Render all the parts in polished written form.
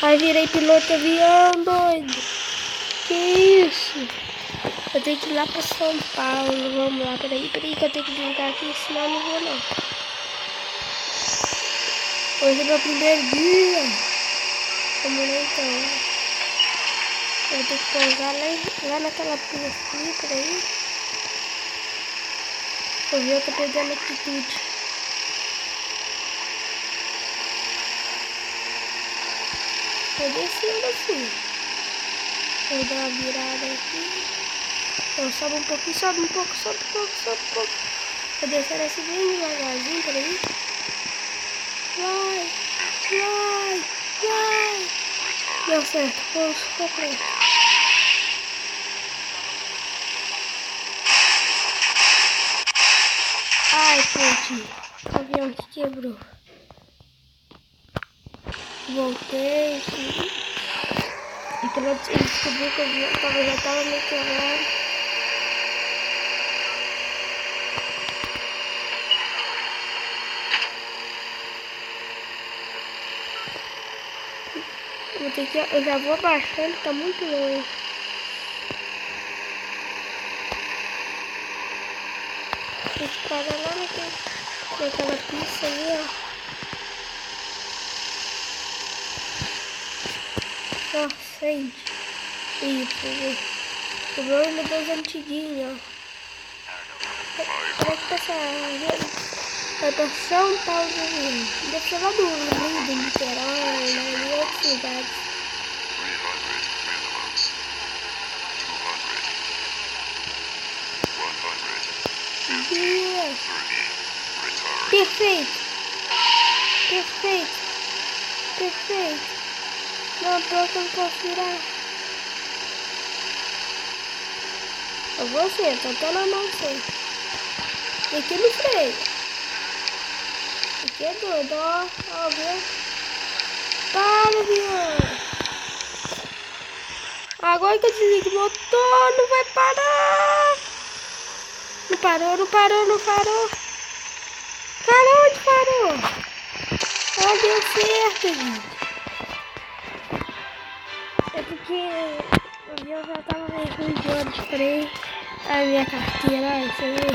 Ai, virei piloto avião, doido. Que isso? Eu tenho que ir lá pra São Paulo. Vamos lá, peraí que eu tenho que brincar aqui, senão eu não vou não. Hoje é meu primeiro dia. Vamos lá então. Eu vou ter que pousar lá naquela pista ali, peraí. O avião tá perdendo altitude. Tô descendo assim. Vou dar uma virada aqui. Então sobe um pouquinho, sobe um pouco, sobe um pouco, sobe um pouco. Vou descendo assim bem devagarzinho, peraí. Vai, vai, vai. Deu certo, pouso completo. Ai, perdi. O avião que quebrou. Voltei, sim. E pelo ele descobriu que o avião já tava meio quebrado. Eu já vou abaixando, tá muito longe. Tem que parar lá naquela pista ali, ó. Nossa, gente. Isso, o problema dos antiguinhos, ó. Será que passa vai pra São Paulo do Rio? Deve ser lá do Rio, do Niterói, né? Em outras cidades. Yeah. Perfeito. Perfeito. Perfeito. Não, pior que eu não posso virar. Eu vou ser, tô até na mão sem. E aqui no freio. Aqui é doido, ó. Ó, viu? Para, avião. Agora que eu desligo o motor, não vai parar. Não parou, não parou, não parou. Cara, onde parou? Ah, deu certo, gente. É porque o avião já tava meio ruim de hora de freio. A minha carteira, olha, você vê?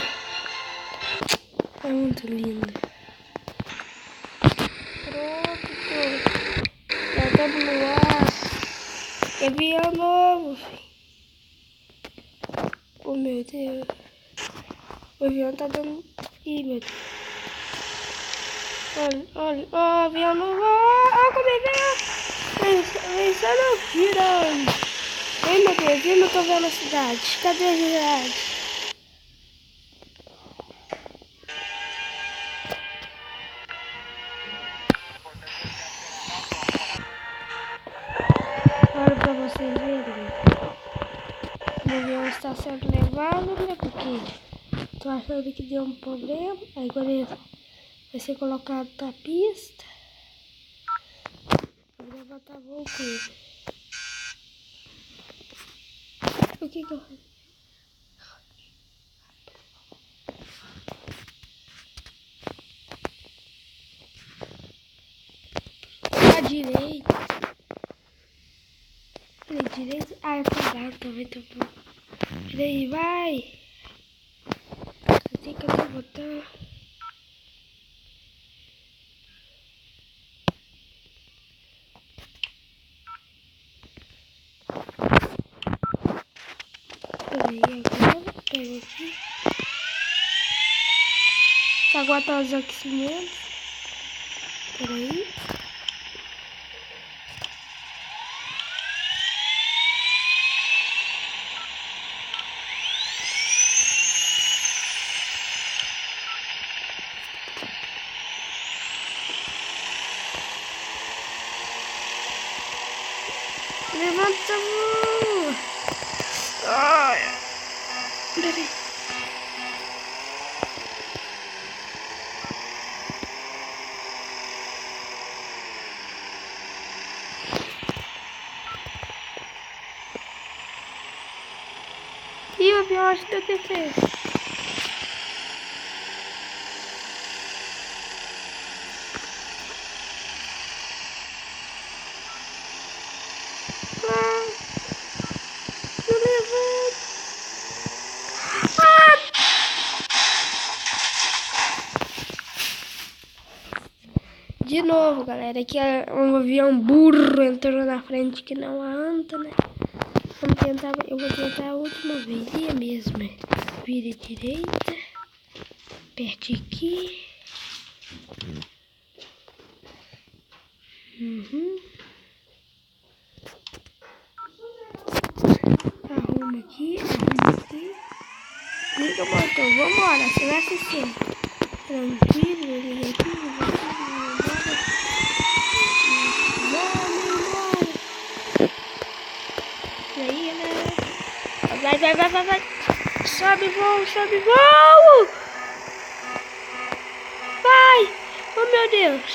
É muito lindo. Pronto, já estamos no ar. Avião novo. Oh, meu Deus. O avião tá dando... Ih, meu Deus. Olha, olha. Ó, o avião novo. Ó, como é que é? Vem só não girando. Ai, meu Deus, eu não tô vendo a cidade. Cadê a cidade? Olha pra vocês verem. O avião está sendo levado, né? Porque tô achando que deu um problema. Aí agora vai ser colocado pra pista. Vou levantar voltando. O que eu faço? À direita. Falei direita. Ah, é cuidado também, tá bom. Peraí, vai. Cadê o botão? Peraí, agora. Pega aqui. Aguardar os aquecimentos. Peraí. Levanta a mão. Ai. Peraí. Ih, o avião acho que deu defesa. novo, galera. Aqui é um avião burro entrou na frente que não anda, né? Vamos tentar, eu vou tentar a última vez. E é mesmo, né? Vira direita. Aperte aqui. Arruma aqui, arruma aqui. Liga o motor, vambora, você vai assistir. Tranquilo, liga aqui, vamos embora. E aí, galera? Vai. Sobe voo. Vai. Oh, meu Deus.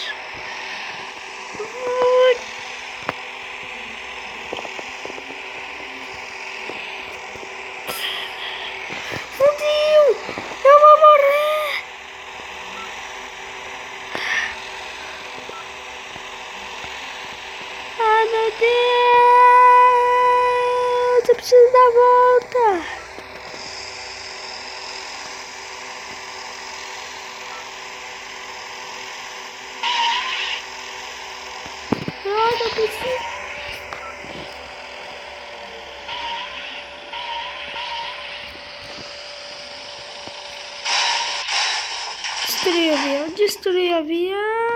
Fudeu. Eu vou morrer. Ai, meu Deus. Eu preciso dar volta. Ai, não preciso. Destruí o avião.